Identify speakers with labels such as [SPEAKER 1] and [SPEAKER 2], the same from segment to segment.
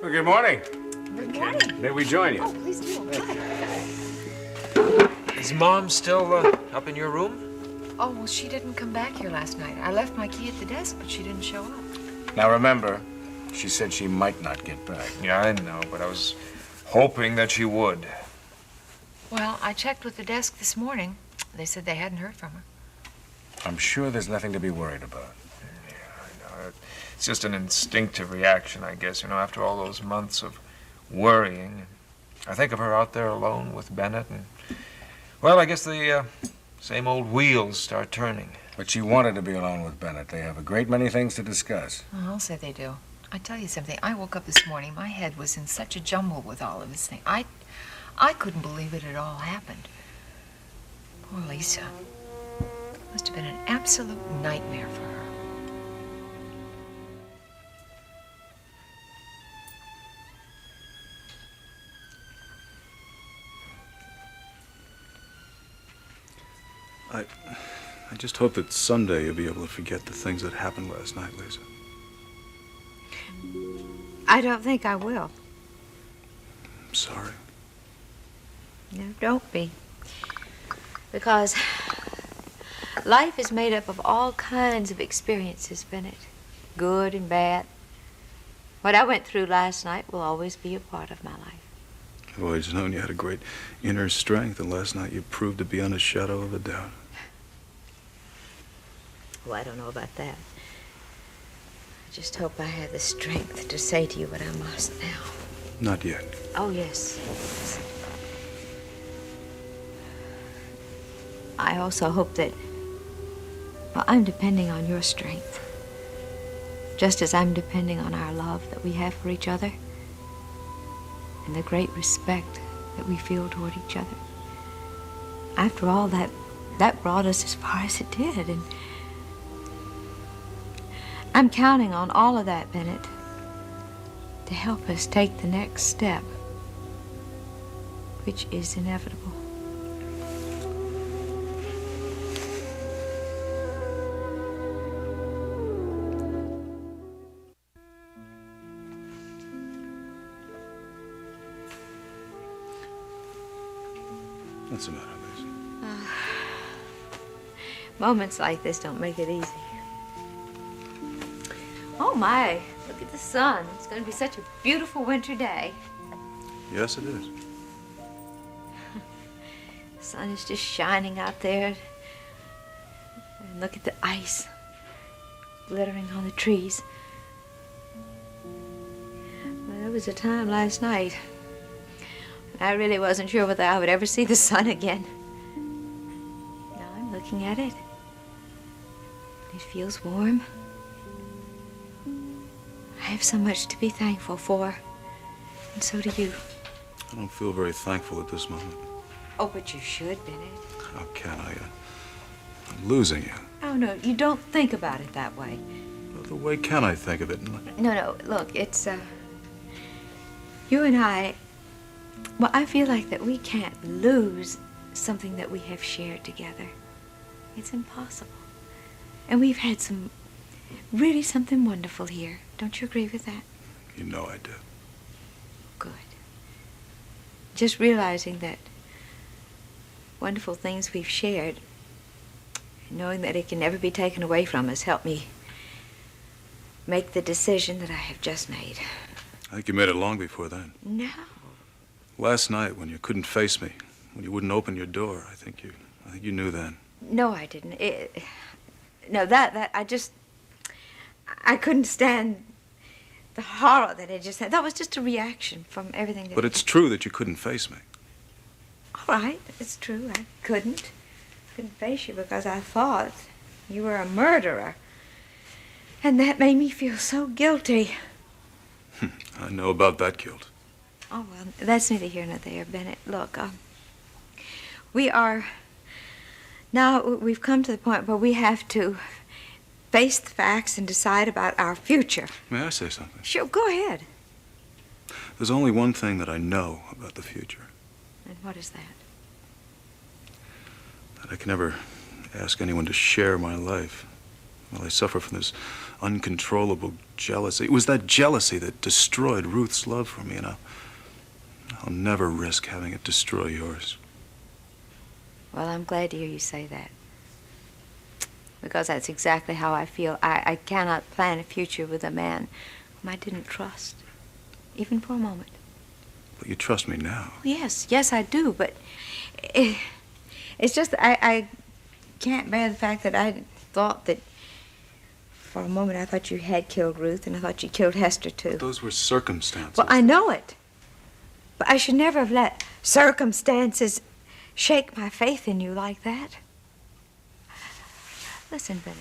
[SPEAKER 1] Well, good morning.
[SPEAKER 2] Good morning.
[SPEAKER 1] May we join you?
[SPEAKER 2] Oh, please do.
[SPEAKER 3] Is Mom still up in your room?
[SPEAKER 2] Oh, well, she didn't come back here last night. I left my key at the desk, but she didn't show up.
[SPEAKER 1] Now remember, she said she might not get back.
[SPEAKER 3] Yeah, I know, but I was hoping that she would.
[SPEAKER 2] Well, I checked with the desk this morning. They said they hadn't heard from her.
[SPEAKER 1] I'm sure there's nothing to be worried about.
[SPEAKER 3] Yeah, I know. It's just an instinctive reaction, I guess, after all those months of worrying. I think of her out there alone with Bennett, and, well, I guess the same old wheels start turning.
[SPEAKER 1] But she wanted to be alone with Bennett. They have a great many things to discuss.
[SPEAKER 2] Oh, I'll say they do. I tell you something. I woke up this morning. My head was in such a jumble with all of this thing. I couldn't believe it had all happened. Poor Lisa. Must have been an absolute nightmare for her.
[SPEAKER 4] I just hope that someday you'll be able to forget the things that happened last night, Lisa.
[SPEAKER 5] I don't think I will.
[SPEAKER 4] I'm sorry.
[SPEAKER 5] No, don't be. Because life is made up of all kinds of experiences, Bennett. Good and bad. What I went through last night will always be a part of my life.
[SPEAKER 4] I've always known you had a great inner strength, and last night you proved to beyond a shadow of a doubt.
[SPEAKER 5] Oh, I don't know about that. I just hope I have the strength to say to you what I must now.
[SPEAKER 4] Not yet.
[SPEAKER 5] Oh, yes. I also hope that, well, I'm depending on your strength. Just as I'm depending on our love that we have for each other and the great respect that we feel toward each other. After all, that brought us as far as it did, and I'm counting on all of that, Bennett, to help us take the next step, which is inevitable.
[SPEAKER 4] What's the matter, Lisa?
[SPEAKER 5] Moments like this don't make it easy. Oh my, look at the sun. It's going to be such a beautiful winter day.
[SPEAKER 4] Yes, it is.
[SPEAKER 5] The sun is just shining out there. And look at the ice glittering on the trees. Well, there was a time last night when I really wasn't sure whether I would ever see the sun again. Now I'm looking at it. It feels warm. I have so much to be thankful for, and so do you.
[SPEAKER 4] I don't feel very thankful at this moment.
[SPEAKER 5] Oh, but you should, Bennett.
[SPEAKER 4] How can I? I'm losing you.
[SPEAKER 5] Oh, no, you don't think about it that way.
[SPEAKER 4] What other way can I think of it?
[SPEAKER 5] No, look, it's, you and I, well, I feel like that we can't lose something that we have shared together. It's impossible. And we've had really something wonderful here. Don't you agree with that?
[SPEAKER 4] You know I do.
[SPEAKER 5] Good. Just realizing that wonderful things we've shared, and knowing that it can never be taken away from us, helped me make the decision that I have just made.
[SPEAKER 4] I think you made it long before then.
[SPEAKER 5] No.
[SPEAKER 4] Last night, when you couldn't face me, when you wouldn't open your door, I think you knew then.
[SPEAKER 5] No, I didn't. I couldn't stand the horror that it just had. That was just a reaction from everything that...
[SPEAKER 4] But it's true that you couldn't face me.
[SPEAKER 5] All right, it's true. I couldn't face you because I thought you were a murderer. And that made me feel so guilty.
[SPEAKER 4] I know about that guilt.
[SPEAKER 5] Oh, well, that's neither here nor there, Bennett. Look, we've come to the point where we have to face the facts and decide about our future.
[SPEAKER 4] May I say something?
[SPEAKER 5] Sure, go ahead.
[SPEAKER 4] There's only one thing that I know about the future.
[SPEAKER 5] And what is that?
[SPEAKER 4] That I can never ask anyone to share my life Well, I suffer from this uncontrollable jealousy. It was that jealousy that destroyed Ruth's love for me, and I'll never risk having it destroy yours.
[SPEAKER 5] Well, I'm glad to hear you say that. Because that's exactly how I feel. I cannot plan a future with a man whom I didn't trust, even for a moment.
[SPEAKER 4] But you trust me now.
[SPEAKER 5] Yes, I do, but it's just I can't bear the fact that I thought that for a moment I thought you had killed Ruth, and I thought you killed Hester, too.
[SPEAKER 4] But those were circumstances.
[SPEAKER 5] Well, I know it. But I should never have let circumstances shake my faith in you like that. Listen, Bennett.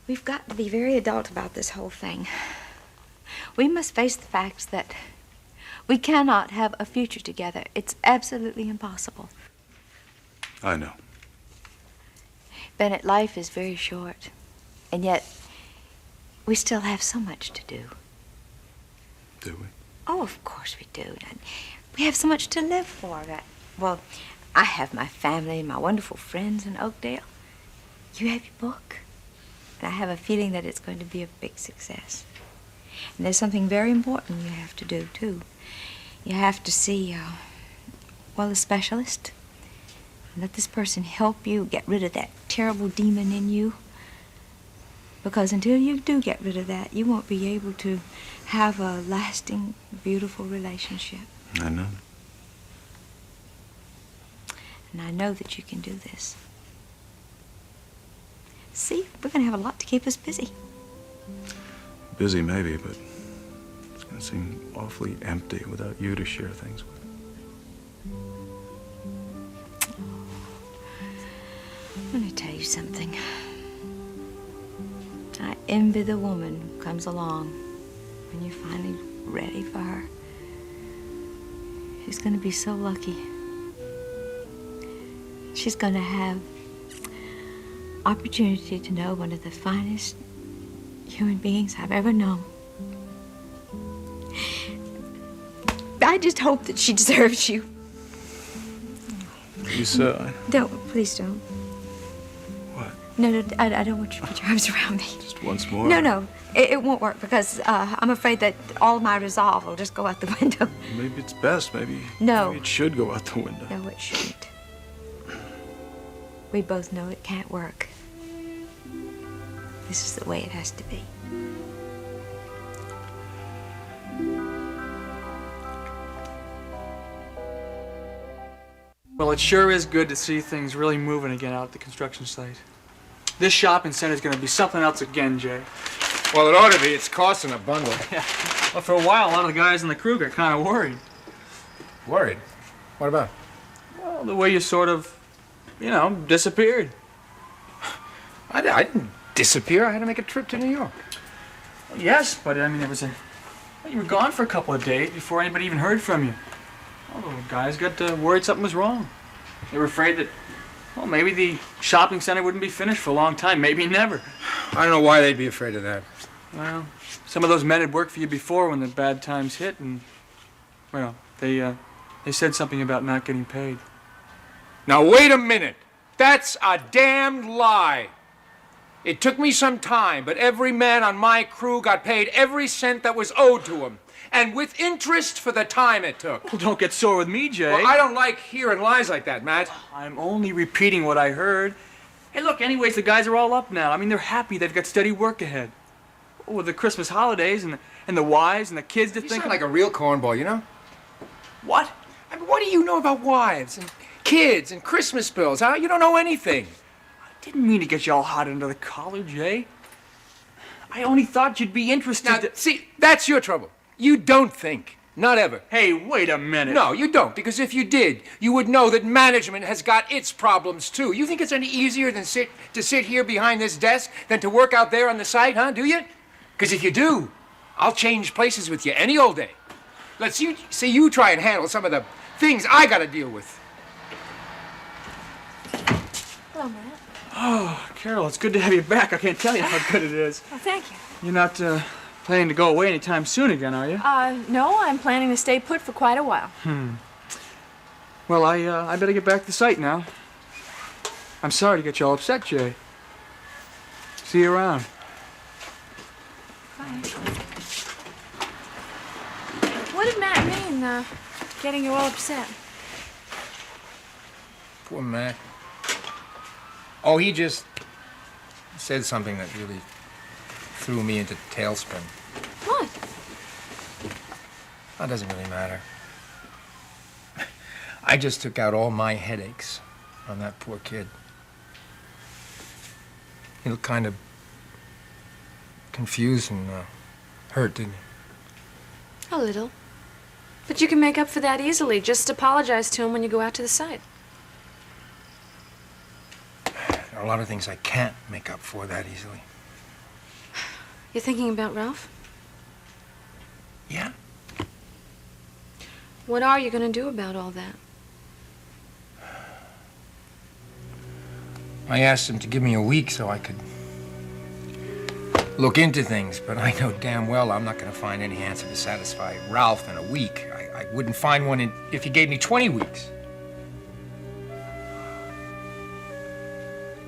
[SPEAKER 5] We've got to be very adult about this whole thing. We must face the facts that we cannot have a future together. It's absolutely impossible.
[SPEAKER 4] I know.
[SPEAKER 5] Bennett, life is very short, and yet we still have so much to do.
[SPEAKER 4] Do we?
[SPEAKER 5] Oh, of course we do. And we have so much to live for. Well, I have my family and my wonderful friends in Oakdale. You have your book. And I have a feeling that it's going to be a big success. And there's something very important you have to do, too. You have to see, a specialist. And let this person help you get rid of that terrible demon in you. Because until you do get rid of that, you won't be able to have a lasting, beautiful relationship.
[SPEAKER 4] I know.
[SPEAKER 5] And I know that you can do this. See, we're going to have a lot to keep us busy.
[SPEAKER 4] Busy, maybe, but it's going to seem awfully empty without you to share things with.
[SPEAKER 5] Let me tell you something. I envy the woman who comes along when you're finally ready for her. She's going to be so lucky. She's going to have opportunity to know one of the finest human beings I've ever known. I just hope that she deserves you.
[SPEAKER 4] Lisa,
[SPEAKER 5] Don't, please don't.
[SPEAKER 4] What?
[SPEAKER 5] No, I don't want you to put your arms around me.
[SPEAKER 4] Just once more?
[SPEAKER 5] No, it won't work because I'm afraid that all my resolve will just go out the window.
[SPEAKER 4] Maybe it's best. Maybe
[SPEAKER 5] No.
[SPEAKER 4] it should go out the window.
[SPEAKER 5] No, it shouldn't. We both know it can't work. This is the way it has to be.
[SPEAKER 6] Well, it sure is good to see things really moving again out at the construction site. This shopping center is going to be something else again, Jay.
[SPEAKER 1] Well, it ought to be. It's costing a bundle.
[SPEAKER 6] Yeah. Well, for a while, a lot of the guys in the crew got kind of worried.
[SPEAKER 1] Worried? What about?
[SPEAKER 6] Well, the way you sort of, disappeared.
[SPEAKER 1] I didn't disappear. I had to make a trip to New York.
[SPEAKER 6] Well, yes, but I mean, you were gone for a couple of days before anybody even heard from you. Well, the guys got worried something was wrong. They were afraid that, maybe the shopping center wouldn't be finished for a long time, maybe never.
[SPEAKER 1] I don't know why they'd be afraid of that.
[SPEAKER 6] Well, some of those men had worked for you before when the bad times hit, and, they said something about not getting paid.
[SPEAKER 7] Now, wait a minute. That's a damned lie. It took me some time, but every man on my crew got paid every cent that was owed to him, and with interest for the time it took.
[SPEAKER 6] Well, don't get sore with me, Jay.
[SPEAKER 7] Well, I don't like hearing lies like that, Matt.
[SPEAKER 6] I'm only repeating what I heard. Hey, look, anyways, the guys are all up now. I mean, they're happy. They've got steady work ahead. With the Christmas holidays and the wives and the kids to
[SPEAKER 7] You
[SPEAKER 1] Sound
[SPEAKER 6] think of.
[SPEAKER 1] like a real cornball, you know?
[SPEAKER 6] What?
[SPEAKER 7] I mean, what do you know about wives and kids and Christmas bills, huh? You don't know anything.
[SPEAKER 6] I didn't mean to get you all hot under the collar, Jay. I only thought you'd be interested.
[SPEAKER 7] Now, see, that's your trouble. You don't think. Not ever.
[SPEAKER 6] Hey, wait a minute.
[SPEAKER 7] No, you don't, because if you did, you would know that management has got its problems, too. You think it's any easier than to sit here behind this desk than to work out there on the site, huh? Do you? Because if you do, I'll change places with you any old day. Let's see you try and handle some of the things I got to deal with.
[SPEAKER 5] Hello, Matt.
[SPEAKER 6] Oh, Carol, it's good to have you back. I can't tell you how good it is.
[SPEAKER 8] Oh, thank you.
[SPEAKER 6] You're not planning to go away anytime soon again, are you?
[SPEAKER 8] No, I'm planning to stay put for quite a while.
[SPEAKER 6] Well, I better get back to the site now. I'm sorry to get you all upset, Jay. See you around.
[SPEAKER 8] What did Matt mean, getting you all upset?
[SPEAKER 7] Poor Matt. Oh, he just said something that really threw me into tailspin.
[SPEAKER 8] What?
[SPEAKER 7] That doesn't really matter. I just took out all my headaches on that poor kid. He looked kind of confused and hurt, didn't he?
[SPEAKER 8] A little. But you can make up for that easily. Just apologize to him when you go out to the site.
[SPEAKER 7] There are a lot of things I can't make up for that easily.
[SPEAKER 8] You're thinking about Ralph?
[SPEAKER 7] Yeah?
[SPEAKER 8] What are you going to do about all that?
[SPEAKER 7] I asked him to give me a week so I could look into things, but I know damn well I'm not going to find any answer to satisfy Ralph in a week. I wouldn't find one if he gave me 20 weeks.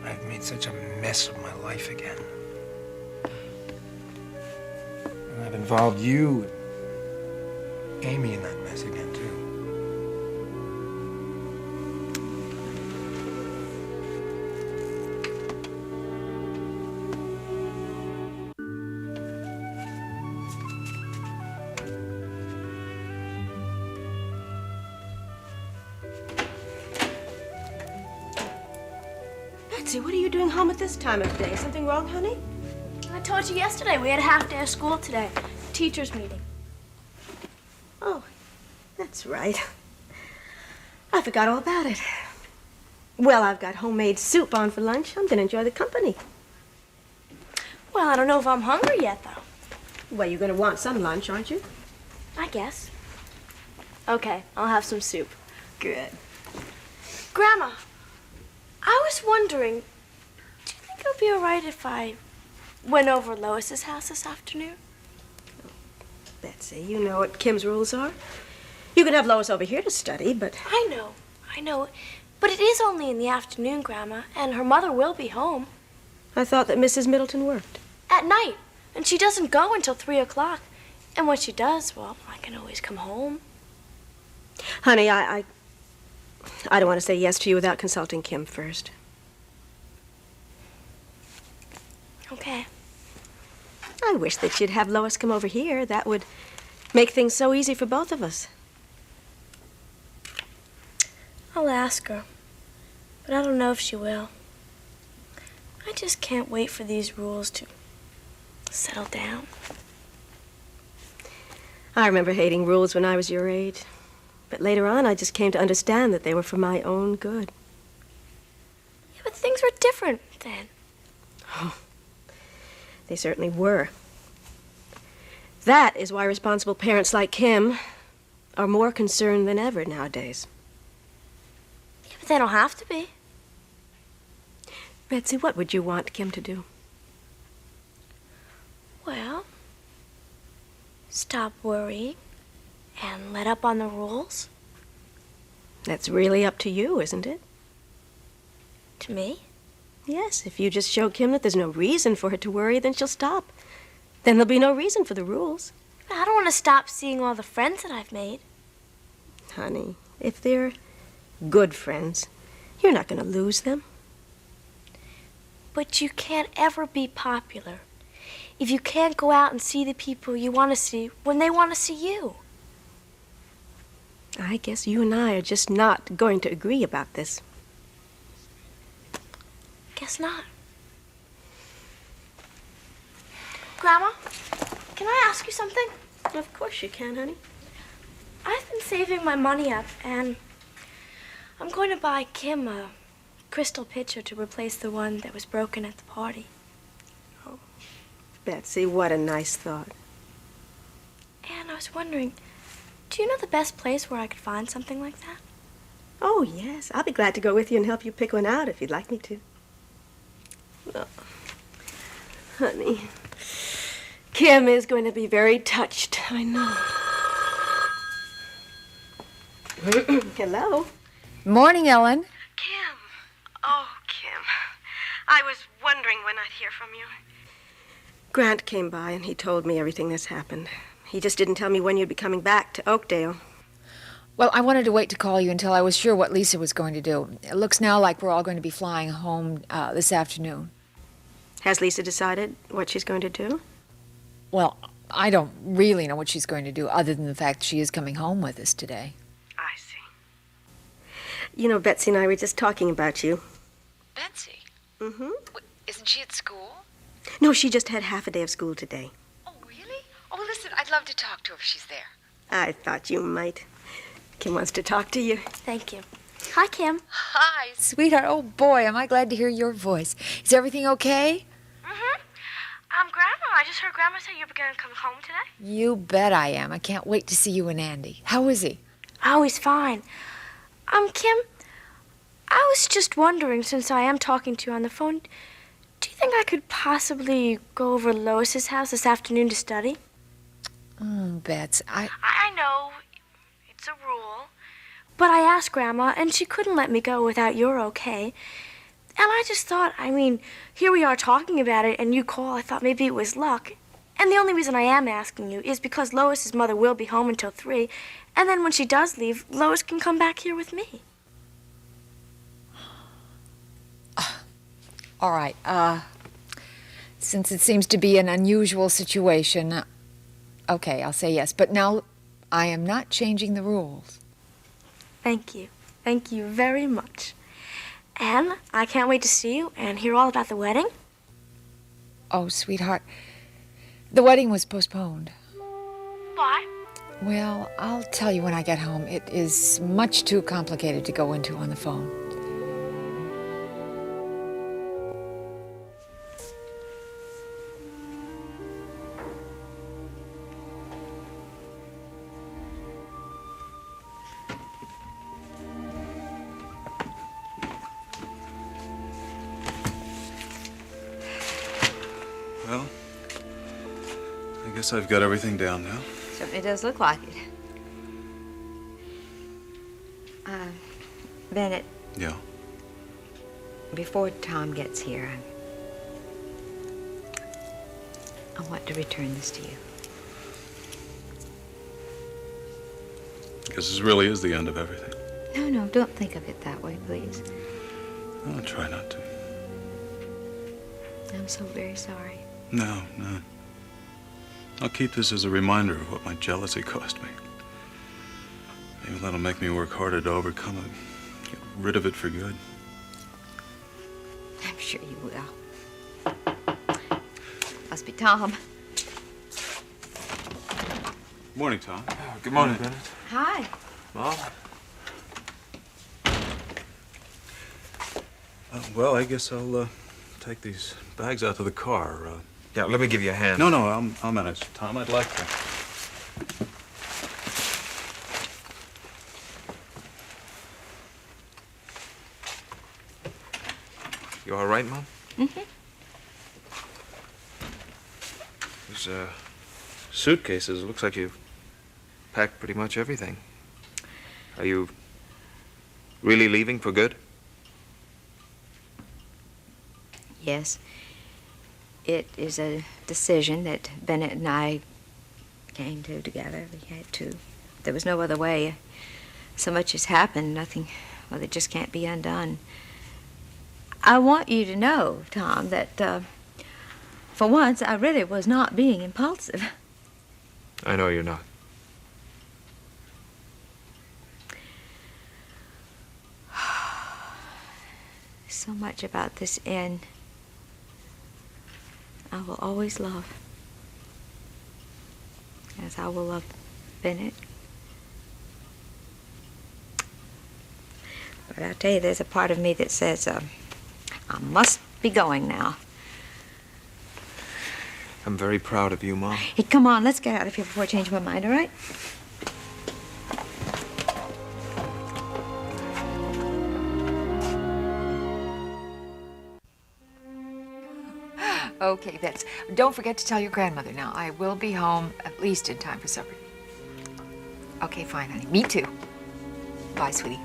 [SPEAKER 7] I've made such a mess of my life again. And I've involved you and Amy in that mess again, too.
[SPEAKER 9] Betsy, what are you doing home at this time of day? Something wrong, honey?
[SPEAKER 10] I told you yesterday we had a half day of school today. Teachers meeting.
[SPEAKER 9] Oh, that's right. I forgot all about it. Well, I've got homemade soup on for lunch. I'm gonna enjoy the company.
[SPEAKER 10] Well, I don't know if I'm hungry yet, though.
[SPEAKER 9] Well, you're gonna want some lunch, aren't you?
[SPEAKER 10] I guess. Okay, I'll have some soup.
[SPEAKER 9] Good.
[SPEAKER 10] Grandma, I was wondering, do you think it would be all right if I went over Lois's house this afternoon?
[SPEAKER 9] Betsy, you know what Kim's rules are. You can have Lois over here to study, but...
[SPEAKER 10] I know. But it is only in the afternoon, Grandma, and her mother will be home.
[SPEAKER 9] I thought that Mrs. Middleton worked.
[SPEAKER 10] At night, and she doesn't go until 3 o'clock. And when she does, well, I can always come home.
[SPEAKER 9] Honey, I don't want to say yes to you without consulting Kim first.
[SPEAKER 10] Okay.
[SPEAKER 9] I wish that you'd have Lois come over here. That would make things so easy for both of us.
[SPEAKER 10] I'll ask her, but I don't know if she will. I just can't wait for these rules to settle down.
[SPEAKER 9] I remember hating rules when I was your age. But later on, I just came to understand that they were for my own good.
[SPEAKER 10] Yeah, but things were different then.
[SPEAKER 9] Oh, they certainly were. That is why responsible parents like Kim are more concerned than ever nowadays.
[SPEAKER 10] Yeah, but they don't have to be.
[SPEAKER 9] Betsy, what would you want Kim to do?
[SPEAKER 10] Well, stop worrying and let up on the rules.
[SPEAKER 9] That's really up to you, isn't it?
[SPEAKER 10] To me?
[SPEAKER 9] Yes, if you just show Kim that there's no reason for her to worry, then she'll stop. Then there'll be no reason for the rules.
[SPEAKER 10] But I don't want to stop seeing all the friends that I've made.
[SPEAKER 9] Honey, if they're good friends, you're not going to lose them.
[SPEAKER 10] But you can't ever be popular if you can't go out and see the people you want to see when they want to see you.
[SPEAKER 9] I guess you and I are just not going to agree about this.
[SPEAKER 10] Guess not. Grandma, can I ask you something?
[SPEAKER 9] Of course you can, honey.
[SPEAKER 10] I've been saving my money up, and I'm going to buy Kim a crystal pitcher to replace the one that was broken at the party.
[SPEAKER 9] Oh, Betsy, what a nice thought.
[SPEAKER 10] And I was wondering, do you know the best place where I could find something like that?
[SPEAKER 9] Oh, yes. I'll be glad to go with you and help you pick one out if you'd like me to. Oh, honey, Kim is going to be very touched, I know. Hello.
[SPEAKER 2] Morning, Ellen.
[SPEAKER 9] Kim. Oh, Kim. I was
[SPEAKER 10] wondering when I'd hear from you.
[SPEAKER 9] Grant came by and he told me everything that's happened. He just didn't tell me when you'd be coming back to Oakdale.
[SPEAKER 2] Well, I wanted to wait to call you until I was sure what Lisa was going to do. It looks now like we're all going to be flying home this afternoon.
[SPEAKER 9] Has Lisa decided what she's going to do?
[SPEAKER 2] Well, I don't really know what she's going to do other than the fact she is coming home with us today.
[SPEAKER 10] I see.
[SPEAKER 9] You know, Betsy and I were just talking about you.
[SPEAKER 2] Betsy?
[SPEAKER 9] Mm-hmm.
[SPEAKER 2] Isn't she at school?
[SPEAKER 9] No, she just had half a day of school today.
[SPEAKER 2] Oh, really? Oh, listen, I'd love to talk to her if she's there.
[SPEAKER 9] I thought you might. Kim wants to talk to you.
[SPEAKER 10] Thank you. Hi, Kim.
[SPEAKER 2] Hi, sweetheart. Oh, boy, am I glad to hear your voice. Is everything okay?
[SPEAKER 10] Mm-hmm. Grandma, I just heard Grandma say you were going to come home today.
[SPEAKER 2] You bet I am. I can't wait to see you and Andy. How is he?
[SPEAKER 10] Oh, he's fine. Kim, I was just wondering, since I am talking to you on the phone, do you think I could possibly go over to Lois's house this afternoon to study?
[SPEAKER 2] Oh, Bets,
[SPEAKER 10] I know it's a rule, but I asked Grandma, and she couldn't let me go without your okay. And I just thought, here we are talking about it, and you call. I thought maybe it was luck. And the only reason I am asking you is because Lois's mother will be home until 3, and then when she does leave, Lois can come back here with me.
[SPEAKER 2] all right. Since it seems to be an unusual situation, okay, I'll say yes. But now, I am not changing the rules.
[SPEAKER 10] Thank you. Thank you very much. And I can't wait to see you and hear all about the wedding.
[SPEAKER 2] Oh, sweetheart, the wedding was postponed.
[SPEAKER 10] Why?
[SPEAKER 2] Well, I'll tell you when I get home. It is much too complicated to go into on the phone.
[SPEAKER 4] Well, I guess I've got everything down now.
[SPEAKER 5] Certainly does look like it. Bennett,
[SPEAKER 4] Yeah.
[SPEAKER 5] before Tom gets here, I want to return this to you.
[SPEAKER 4] I guess this really is the end of everything.
[SPEAKER 5] No, don't think of it that way, please.
[SPEAKER 4] I'll try not to.
[SPEAKER 5] I'm so very sorry.
[SPEAKER 4] No. I'll keep this as a reminder of what my jealousy cost me. Maybe that'll make me work harder to overcome it. Get rid of it for good.
[SPEAKER 5] I'm sure you will. Must be Tom.
[SPEAKER 4] Morning, Tom.
[SPEAKER 3] Good morning, Bennett.
[SPEAKER 5] Hi.
[SPEAKER 3] Mom?
[SPEAKER 4] Well, I guess I'll take these bags out to the car.
[SPEAKER 3] Yeah, let me give you a hand.
[SPEAKER 4] No, I'll manage. Tom, I'd like to.
[SPEAKER 3] You all right, Mom?
[SPEAKER 5] Mm-hmm.
[SPEAKER 3] These suitcases, it looks like you've packed pretty much everything. Are you really leaving for good?
[SPEAKER 5] Yes. It is a decision that Bennett and I came to together. We had to. There was no other way. So much has happened, nothing, well, it just can't be undone. I want you to know, Tom, that for once I really was not being impulsive.
[SPEAKER 3] I know you're not.
[SPEAKER 5] So much about this inn I will always love, as I will love Bennett. But I'll tell you, there's a part of me that says, I must be going now.
[SPEAKER 3] I'm very proud of you, Mom.
[SPEAKER 5] Hey, come on, let's get out of here before I change my mind, all right?
[SPEAKER 2] Okay, Bets. Don't forget to tell your grandmother now. I will be home at least in time for supper. Okay, fine, honey. Me too. Bye, sweetie.
[SPEAKER 3] You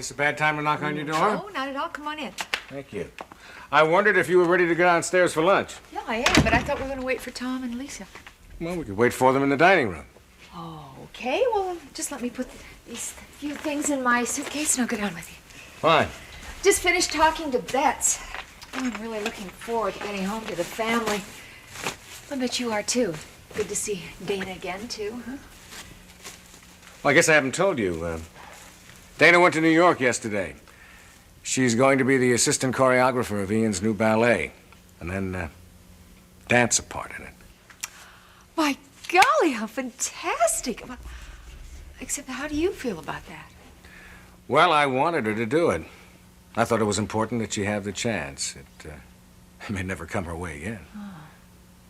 [SPEAKER 11] this a bad time to knock on your door?
[SPEAKER 2] No, not at all. Come on in.
[SPEAKER 11] Thank you. I wondered if you were ready to go downstairs for lunch.
[SPEAKER 2] Yeah, I am, but I thought we were going to wait for Tom and Lisa.
[SPEAKER 11] Well, we could wait for them in the dining room.
[SPEAKER 2] Oh, okay. Well, just let me put these few things in my suitcase and I'll go down with you.
[SPEAKER 11] Fine.
[SPEAKER 2] Just finished talking to Bets. Oh, I'm really looking forward to getting home to the family. I bet you are, too. Good to see Dana again, too, huh?
[SPEAKER 11] Well, I guess I haven't told you. Dana went to New York yesterday. She's going to be the assistant choreographer of Ian's new ballet, and then dance a part in it.
[SPEAKER 2] My golly, how fantastic. Except how do you feel about that?
[SPEAKER 11] Well, I wanted her to do it. I thought it was important that she have the chance. It may never come her way again.
[SPEAKER 2] Oh.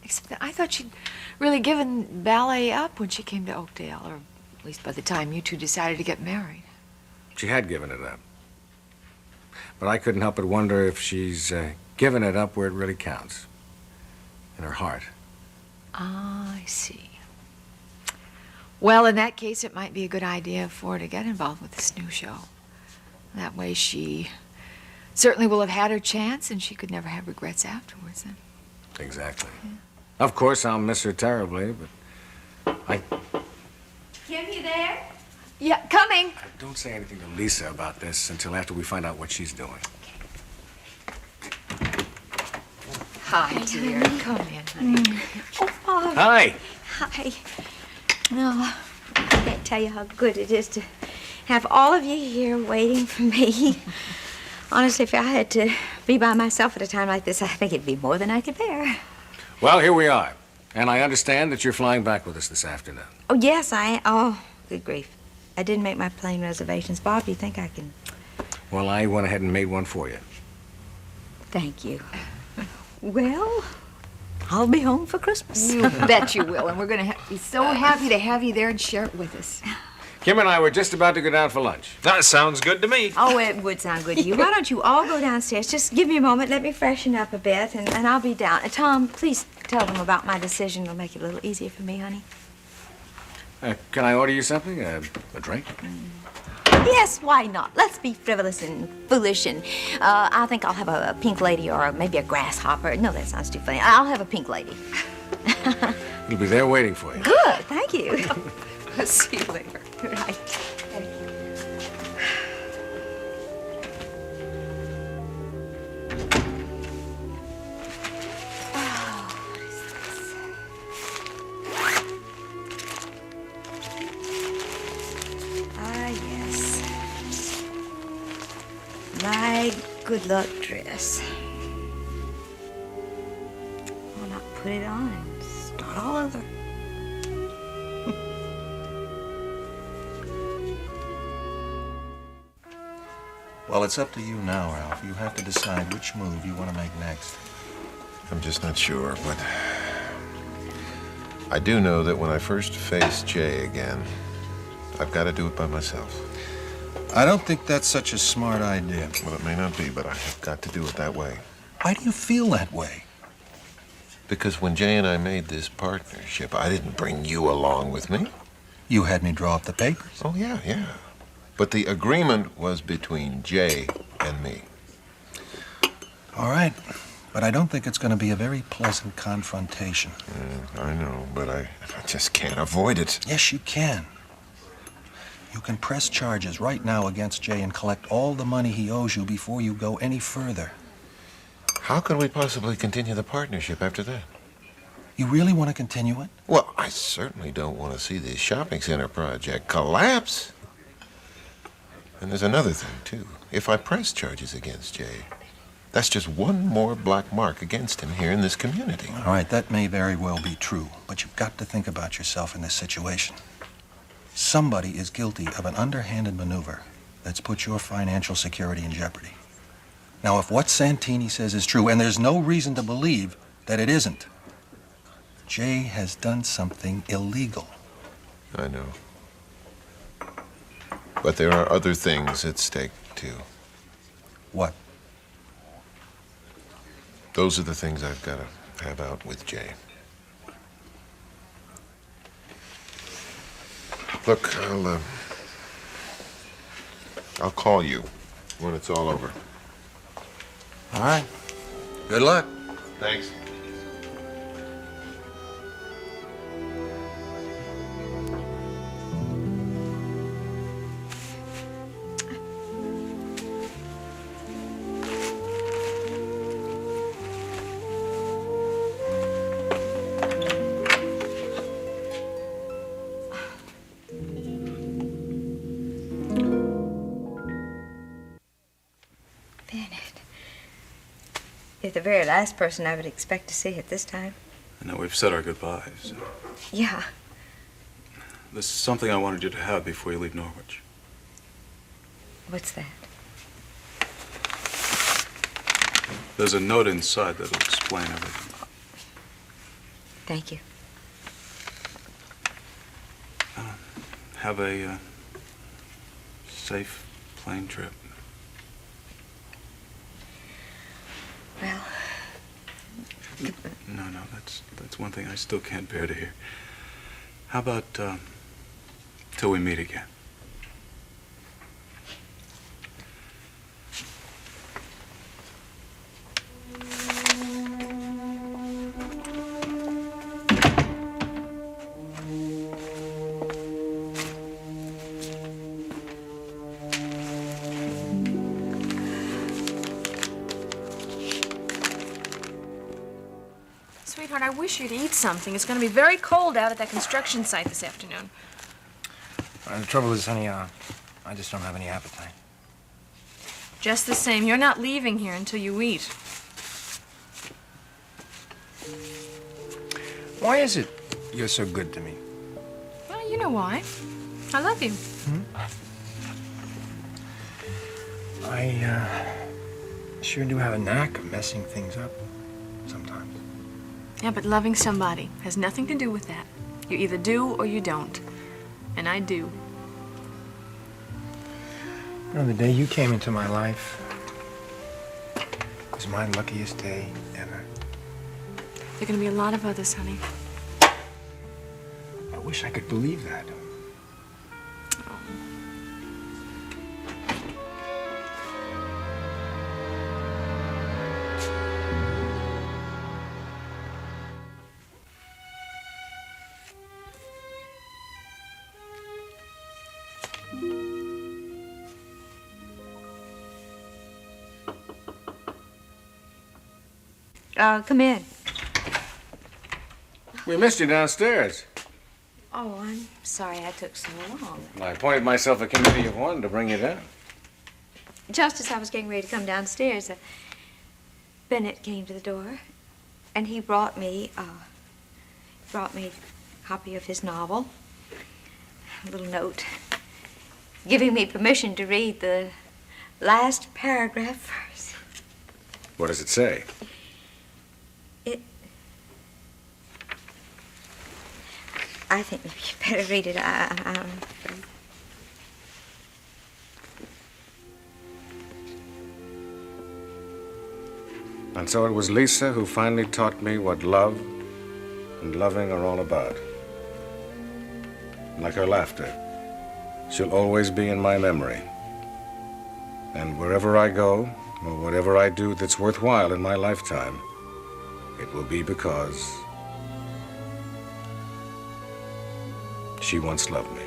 [SPEAKER 2] Except that I thought she'd really given ballet up when she came to Oakdale, or at least by the time you two decided to get married.
[SPEAKER 11] She had given it up. But I couldn't help but wonder if she's given it up where it really counts. In her heart.
[SPEAKER 2] Ah, I see. Well, in that case, it might be a good idea for her to get involved with this new show. That way she certainly will have had her chance and she could never have regrets afterwards then.
[SPEAKER 11] Exactly. Yeah. Of course, I'll miss her terribly, but
[SPEAKER 10] Kim, you there?
[SPEAKER 2] Yeah, coming.
[SPEAKER 11] Don't say anything to Lisa about this until after we find out what she's doing.
[SPEAKER 2] Hi, dear. Come in, honey.
[SPEAKER 5] Oh, Bob.
[SPEAKER 11] Hi.
[SPEAKER 5] Hi. No, I can't tell you how good it is to have all of you here waiting for me. Honestly, if I had to be by myself at a time like this, I think it'd be more than I could bear.
[SPEAKER 11] Well, here we are. And I understand that you're flying back with us this afternoon.
[SPEAKER 5] Oh, yes, oh, good grief. I didn't make my plane reservations. Bob, do you think I can?
[SPEAKER 11] Well, I went ahead and made one for you.
[SPEAKER 5] Thank you. Well, I'll be home for Christmas.
[SPEAKER 2] You bet you will, and we're going to be so happy to have you there and share it with us.
[SPEAKER 11] Kim and I were just about to go down for lunch.
[SPEAKER 3] That sounds good to me.
[SPEAKER 5] Oh, it would sound good to you. Why don't you all go downstairs? Just give me a moment. Let me freshen up a bit, and I'll be down. Tom, please tell them about my decision. It'll make it a little easier for me, honey.
[SPEAKER 11] Can I order you something? A drink?
[SPEAKER 5] Yes, why not? Let's be frivolous and foolish, and I think I'll have a pink lady or maybe a grasshopper. No, that sounds too funny. I'll have a pink lady.
[SPEAKER 11] It'll be there waiting for you.
[SPEAKER 5] Good, thank you.
[SPEAKER 2] I'll see you later.
[SPEAKER 5] Right. My good luck dress. I'll not put it on and start all over.
[SPEAKER 12] Well, it's up to you now, Ralph. You have to decide which move you want to make next.
[SPEAKER 13] I'm just not sure, but I do know that when I first face Jay again, I've got to do it by myself.
[SPEAKER 12] I don't think that's such a smart idea.
[SPEAKER 13] Well, it may not be, but I have got to do it that way.
[SPEAKER 12] Why do you feel that way?
[SPEAKER 13] Because when Jay and I made this partnership, I didn't bring you along with me.
[SPEAKER 12] You had me draw up the papers.
[SPEAKER 13] Oh, yeah. But the agreement was between Jay and me.
[SPEAKER 12] All right. But I don't think it's going to be a very pleasant confrontation.
[SPEAKER 13] I know, but I just can't avoid it.
[SPEAKER 12] Yes, you can. You can press charges right now against Jay and collect all the money he owes you before you go any further.
[SPEAKER 13] How can we possibly continue the partnership after that?
[SPEAKER 12] You really want to continue it?
[SPEAKER 13] Well, I certainly don't want to see this shopping center project collapse. And there's another thing, too. If I press charges against Jay, that's just one more black mark against him here in this community.
[SPEAKER 12] All right, that may very well be true, but you've got to think about yourself in this situation. Somebody is guilty of an underhanded maneuver that's put your financial security in jeopardy. Now, if what Santini says is true, and there's no reason to believe that it isn't, Jay has done something illegal.
[SPEAKER 13] I know. But there are other things at stake, too.
[SPEAKER 12] What?
[SPEAKER 13] Those are the things I've got to have out with Jay. Look, I'll call you when it's all over.
[SPEAKER 12] All right. Good luck.
[SPEAKER 13] Thanks.
[SPEAKER 5] You're the very last person I would expect to see at this time.
[SPEAKER 4] I know we've said our goodbyes.
[SPEAKER 5] Yeah.
[SPEAKER 4] There's something I wanted you to have before you leave Norwich.
[SPEAKER 5] What's that?
[SPEAKER 4] There's a note inside that'll explain everything.
[SPEAKER 5] Thank you.
[SPEAKER 4] Have a safe plane trip.
[SPEAKER 5] Well...
[SPEAKER 4] No, that's one thing I still can't bear to hear. How about, till we meet again?
[SPEAKER 8] Sweetheart, I wish you'd eat something. It's going to be very cold out at that construction site this afternoon.
[SPEAKER 1] The trouble is, honey, I just don't have any appetite.
[SPEAKER 8] Just the same, you're not leaving here until you eat.
[SPEAKER 1] Why is it you're so good to me?
[SPEAKER 8] Well, you know why. I love you.
[SPEAKER 1] I sure do have a knack of messing things up sometimes.
[SPEAKER 8] Yeah, but loving somebody has nothing to do with that. You either do or you don't. And I do.
[SPEAKER 1] You know, the day you came into my life was my luckiest day ever.
[SPEAKER 8] There are going to be a lot of others, honey.
[SPEAKER 1] I wish I could believe that.
[SPEAKER 5] Come in.
[SPEAKER 11] We missed you downstairs.
[SPEAKER 5] Oh, I'm sorry I took so long.
[SPEAKER 11] I appointed myself a committee of one to bring you down.
[SPEAKER 5] Just as I was getting ready to come downstairs, Bennett came to the door, and he brought me a copy of his novel, a little note, giving me permission to read the last paragraph first.
[SPEAKER 11] What does it say?
[SPEAKER 5] I think maybe you better read it.
[SPEAKER 11] And so it was Lisa who finally taught me what love and loving are all about. Like her laughter, she'll always be in my memory. And wherever I go, or whatever I do that's worthwhile in my lifetime, it will be because she once loved me.